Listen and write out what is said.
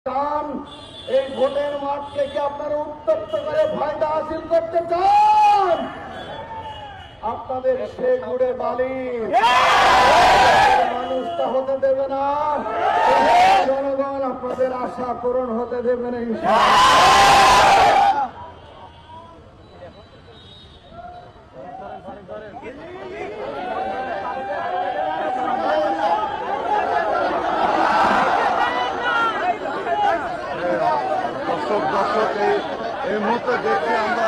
চান এই ভোটের মাঠকে কি আপনারা উত্তপ্ত করে ফায়দা হাসিল করতে চান? আপনাদের সে গুড়ে বালি মানুষটা হতে দেবে না, জনগণ আপনাদের আশা পূরণ হতে দেবে না। দর্শক এই মুহূর্তে দেখছি আমরা